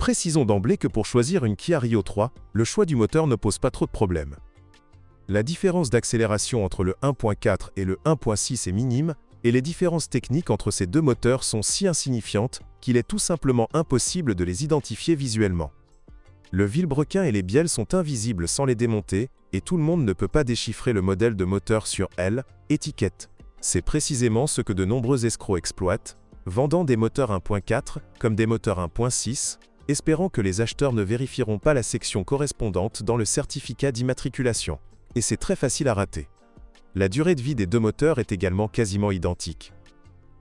Précisons d'emblée que pour choisir une Kia Rio 3, le choix du moteur ne pose pas trop de problèmes. La différence d'accélération entre le 1.4 et le 1.6 est minime, et les différences techniques entre ces deux moteurs sont si insignifiantes qu'il est tout simplement impossible de les identifier visuellement. Le vilebrequin et les bielles sont invisibles sans les démonter, et tout le monde ne peut pas déchiffrer le modèle de moteur sur l'étiquette. C'est précisément ce que de nombreux escrocs exploitent, vendant des moteurs 1.4 comme des moteurs 1.6, espérant que les acheteurs ne vérifieront pas la section correspondante dans le certificat d'immatriculation. Et c'est très facile à rater. La durée de vie des deux moteurs est également quasiment identique.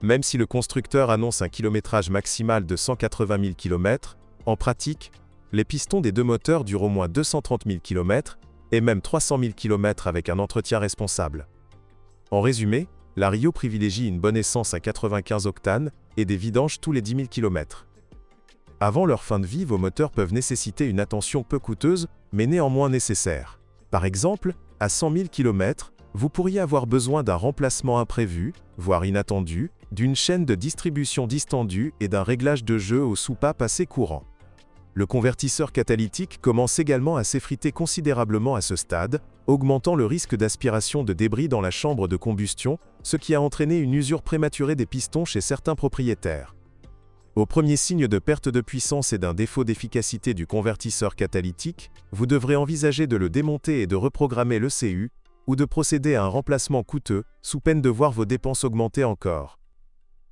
Même si le constructeur annonce un kilométrage maximal de 180 000 km, en pratique, les pistons des deux moteurs durent au moins 230 000 km, et même 300 000 km avec un entretien responsable. En résumé, la Rio privilégie une bonne essence à 95 octanes et des vidanges tous les 10 000 km. Avant leur fin de vie, vos moteurs peuvent nécessiter une attention peu coûteuse, mais néanmoins nécessaire. Par exemple, à 100 000 km, vous pourriez avoir besoin d'un remplacement imprévu, voire inattendu, d'une chaîne de distribution distendue et d'un réglage de jeu aux soupapes assez courant. Le convertisseur catalytique commence également à s'effriter considérablement à ce stade, augmentant le risque d'aspiration de débris dans la chambre de combustion, ce qui a entraîné une usure prématurée des pistons chez certains propriétaires. Au premier signe de perte de puissance et d'un défaut d'efficacité du convertisseur catalytique, vous devrez envisager de le démonter et de reprogrammer le CU, ou de procéder à un remplacement coûteux, sous peine de voir vos dépenses augmenter encore.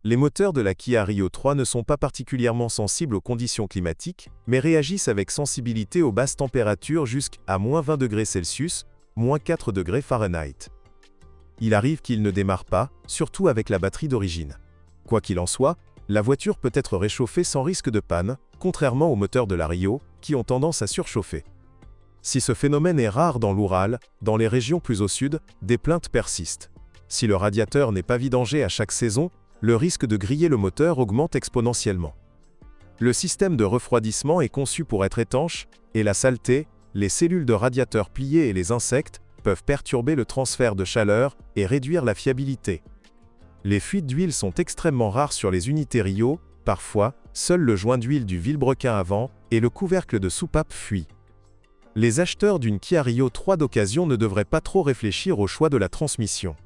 Les moteurs de la Kia Rio 3 ne sont pas particulièrement sensibles aux conditions climatiques, mais réagissent avec sensibilité aux basses températures jusqu'à -20 degrés Celsius, -4 degrés Fahrenheit. Il arrive qu'ils ne démarrent pas, surtout avec la batterie d'origine. Quoi qu'il en soit, la voiture peut être réchauffée sans risque de panne, contrairement aux moteurs de la Rio, qui ont tendance à surchauffer. Si ce phénomène est rare dans l'Oural, dans les régions plus au sud, des plaintes persistent. Si le radiateur n'est pas vidangé à chaque saison, le risque de griller le moteur augmente exponentiellement. Le système de refroidissement est conçu pour être étanche, et la saleté, les cellules de radiateur pliées et les insectes peuvent perturber le transfert de chaleur et réduire la fiabilité. Les fuites d'huile sont extrêmement rares sur les unités Rio, parfois, seul le joint d'huile du vilebrequin avant et le couvercle de soupape fuit. Les acheteurs d'une Kia Rio 3 d'occasion ne devraient pas trop réfléchir au choix de la transmission.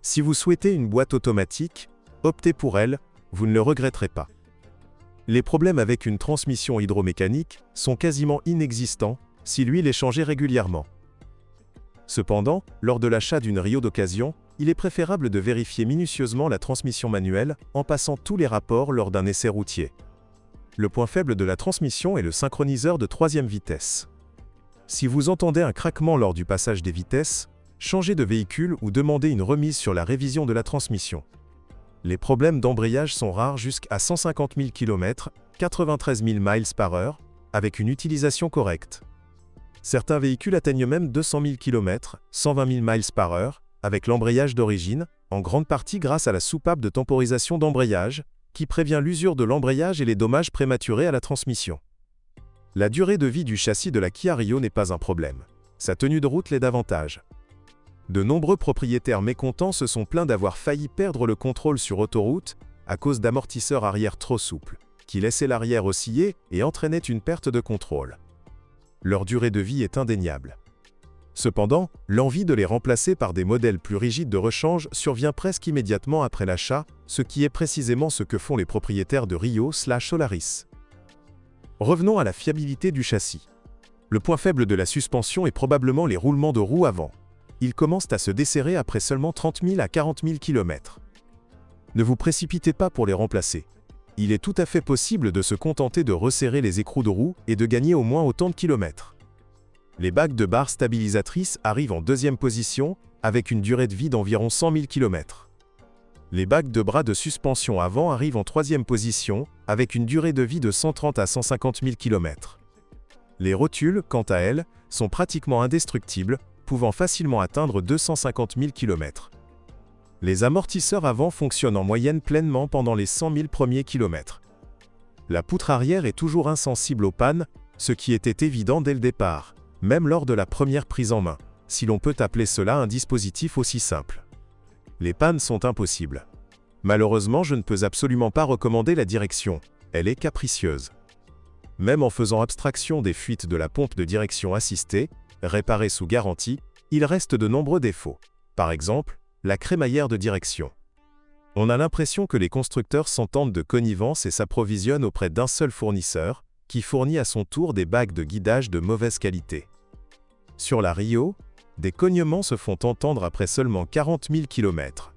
Si vous souhaitez une boîte automatique, optez pour elle, vous ne le regretterez pas. Les problèmes avec une transmission hydromécanique sont quasiment inexistants si l'huile est changée régulièrement. Cependant, lors de l'achat d'une Rio d'occasion, il est préférable de vérifier minutieusement la transmission manuelle en passant tous les rapports lors d'un essai routier. Le point faible de la transmission est le synchroniseur de 3e vitesse. Si vous entendez un craquement lors du passage des vitesses, changez de véhicule ou demandez une remise sur la révision de la transmission. Les problèmes d'embrayage sont rares jusqu'à 150 000 km, 93 000 mph, avec une utilisation correcte. Certains véhicules atteignent même 200 000 km, 120 000 mph, avec l'embrayage d'origine, en grande partie grâce à la soupape de temporisation d'embrayage, qui prévient l'usure de l'embrayage et les dommages prématurés à la transmission. La durée de vie du châssis de la Kia Rio n'est pas un problème. Sa tenue de route l'est davantage. De nombreux propriétaires mécontents se sont plaints d'avoir failli perdre le contrôle sur autoroute à cause d'amortisseurs arrière trop souples, qui laissaient l'arrière osciller et entraînaient une perte de contrôle. Leur durée de vie est indéniable. Cependant, l'envie de les remplacer par des modèles plus rigides de rechange survient presque immédiatement après l'achat, ce qui est précisément ce que font les propriétaires de Rio/Solaris. Revenons à la fiabilité du châssis. Le point faible de la suspension est probablement les roulements de roues avant. Ils commencent à se desserrer après seulement 30 000 à 40 000 km. Ne vous précipitez pas pour les remplacer. Il est tout à fait possible de se contenter de resserrer les écrous de roues et de gagner au moins autant de kilomètres. Les bagues de barres stabilisatrices arrivent en 2e position, avec une durée de vie d'environ 100 000 km. Les bagues de bras de suspension avant arrivent en 3e position, avec une durée de vie de 130 à 150 000 km. Les rotules, quant à elles, sont pratiquement indestructibles, pouvant facilement atteindre 250 000 km. Les amortisseurs avant fonctionnent en moyenne pleinement pendant les 100 000 premiers kilomètres. La poutre arrière est toujours insensible aux pannes, ce qui était évident dès le départ, même lors de la première prise en main, si l'on peut appeler cela un dispositif aussi simple. Les pannes sont impossibles. Malheureusement, je ne peux absolument pas recommander la direction, elle est capricieuse. Même en faisant abstraction des fuites de la pompe de direction assistée, réparée sous garantie, il reste de nombreux défauts. Par exemple, la crémaillère de direction. On a l'impression que les constructeurs s'entendent de connivence et s'approvisionnent auprès d'un seul fournisseur, qui fournit à son tour des bagues de guidage de mauvaise qualité. Sur la Rio, des cognements se font entendre après seulement 40 000 km.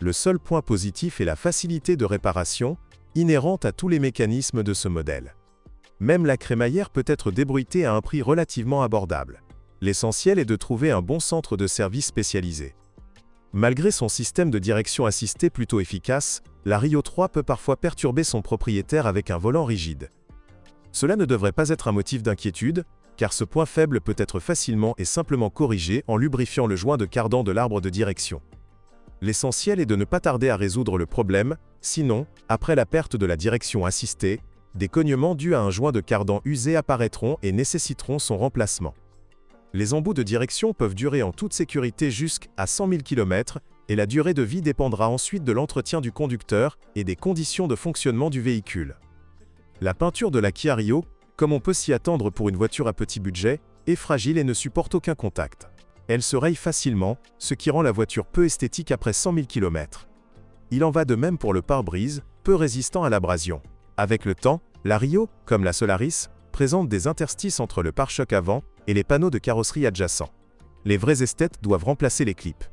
Le seul point positif est la facilité de réparation, inhérente à tous les mécanismes de ce modèle. Même la crémaillère peut être débruitée à un prix relativement abordable. L'essentiel est de trouver un bon centre de service spécialisé. Malgré son système de direction assistée plutôt efficace, la Rio 3 peut parfois perturber son propriétaire avec un volant rigide. Cela ne devrait pas être un motif d'inquiétude, car ce point faible peut être facilement et simplement corrigé en lubrifiant le joint de cardan de l'arbre de direction. L'essentiel est de ne pas tarder à résoudre le problème, sinon, après la perte de la direction assistée, des cognements dus à un joint de cardan usé apparaîtront et nécessiteront son remplacement. Les embouts de direction peuvent durer en toute sécurité jusqu'à 100 000 km, et la durée de vie dépendra ensuite de l'entretien du conducteur et des conditions de fonctionnement du véhicule. La peinture de la Kia Rio, comme on peut s'y attendre pour une voiture à petit budget, est fragile et ne supporte aucun contact. Elle se raye facilement, ce qui rend la voiture peu esthétique après 100 000 km. Il en va de même pour le pare-brise, peu résistant à l'abrasion. Avec le temps, la Rio, comme la Solaris, présente des interstices entre le pare-choc avant et les panneaux de carrosserie adjacents. Les vrais esthètes doivent remplacer les clips.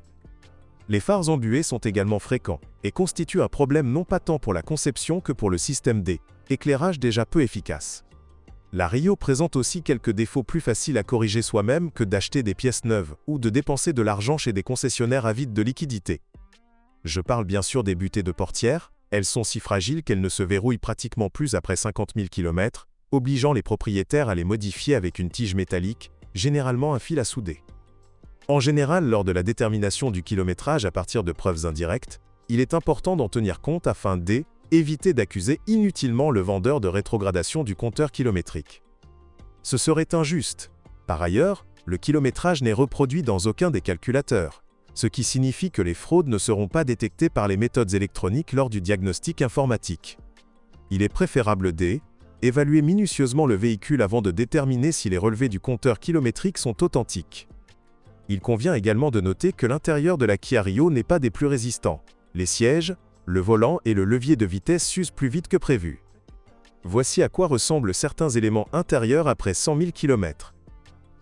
Les phares embués sont également fréquents et constituent un problème non pas tant pour la conception que pour le système d'éclairage déjà peu efficace. La Rio présente aussi quelques défauts plus faciles à corriger soi-même que d'acheter des pièces neuves ou de dépenser de l'argent chez des concessionnaires avides de liquidités. Je parle bien sûr des butées de portière, elles sont si fragiles qu'elles ne se verrouillent pratiquement plus après 50 000 km, obligeant les propriétaires à les modifier avec une tige métallique, généralement un fil à souder. En général, lors de la détermination du kilométrage à partir de preuves indirectes, il est important d'en tenir compte afin d'éviter d'accuser inutilement le vendeur de rétrogradation du compteur kilométrique. Ce serait injuste. Par ailleurs, le kilométrage n'est reproduit dans aucun des calculateurs, ce qui signifie que les fraudes ne seront pas détectées par les méthodes électroniques lors du diagnostic informatique. Il est préférable d'évaluer minutieusement le véhicule avant de déterminer si les relevés du compteur kilométrique sont authentiques. Il convient également de noter que l'intérieur de la Kia Rio n'est pas des plus résistants. Les sièges, le volant et le levier de vitesse s'usent plus vite que prévu. Voici à quoi ressemblent certains éléments intérieurs après 100 000 km.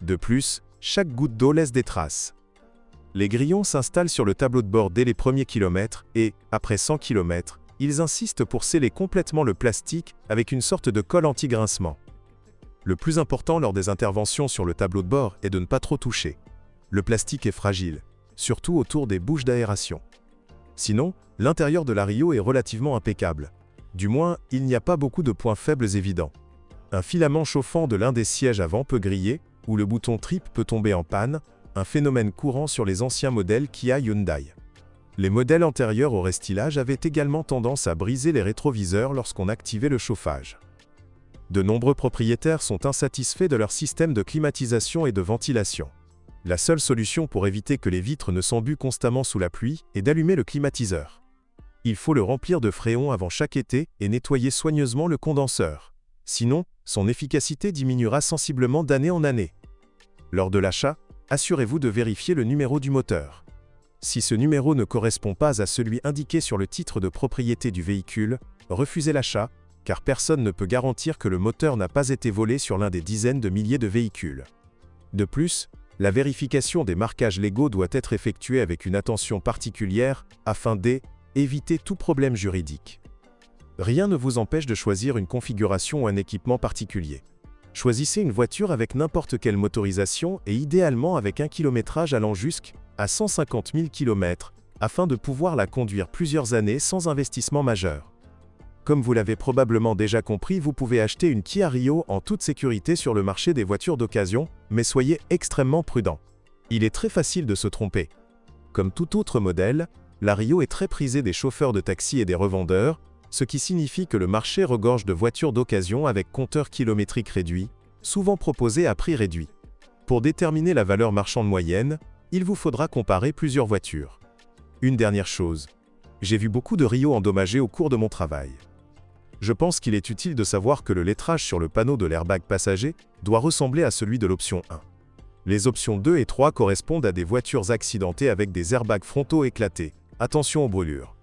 De plus, chaque goutte d'eau laisse des traces. Les grillons s'installent sur le tableau de bord dès les premiers kilomètres et, après 100 km, ils insistent pour sceller complètement le plastique avec une sorte de colle anti-grincement. Le plus important lors des interventions sur le tableau de bord est de ne pas trop toucher. Le plastique est fragile, surtout autour des bouches d'aération. Sinon, l'intérieur de la Rio est relativement impeccable. Du moins, il n'y a pas beaucoup de points faibles évidents. Un filament chauffant de l'un des sièges avant peut griller, ou le bouton trip peut tomber en panne, un phénomène courant sur les anciens modèles Kia Hyundai. Les modèles antérieurs au restylage avaient également tendance à briser les rétroviseurs lorsqu'on activait le chauffage. De nombreux propriétaires sont insatisfaits de leur système de climatisation et de ventilation. La seule solution pour éviter que les vitres ne s'embuent constamment sous la pluie est d'allumer le climatiseur. Il faut le remplir de fréon avant chaque été et nettoyer soigneusement le condenseur. Sinon, son efficacité diminuera sensiblement d'année en année. Lors de l'achat, assurez-vous de vérifier le numéro du moteur. Si ce numéro ne correspond pas à celui indiqué sur le titre de propriété du véhicule, refusez l'achat, car personne ne peut garantir que le moteur n'a pas été volé sur l'un des dizaines de milliers de véhicules. De plus, la vérification des marquages légaux doit être effectuée avec une attention particulière afin d'éviter tout problème juridique. Rien ne vous empêche de choisir une configuration ou un équipement particulier. Choisissez une voiture avec n'importe quelle motorisation et idéalement avec un kilométrage allant jusqu'à 150 000 km, afin de pouvoir la conduire plusieurs années sans investissement majeur. Comme vous l'avez probablement déjà compris, vous pouvez acheter une Kia Rio en toute sécurité sur le marché des voitures d'occasion, mais soyez extrêmement prudent. Il est très facile de se tromper. Comme tout autre modèle, la Rio est très prisée des chauffeurs de taxi et des revendeurs, ce qui signifie que le marché regorge de voitures d'occasion avec compteur kilométrique réduit, souvent proposées à prix réduit. Pour déterminer la valeur marchande moyenne, il vous faudra comparer plusieurs voitures. Une dernière chose. J'ai vu beaucoup de Rio endommagés au cours de mon travail. Je pense qu'il est utile de savoir que le lettrage sur le panneau de l'airbag passager doit ressembler à celui de l'option 1. Les options 2 et 3 correspondent à des voitures accidentées avec des airbags frontaux éclatés. Attention aux brûlures.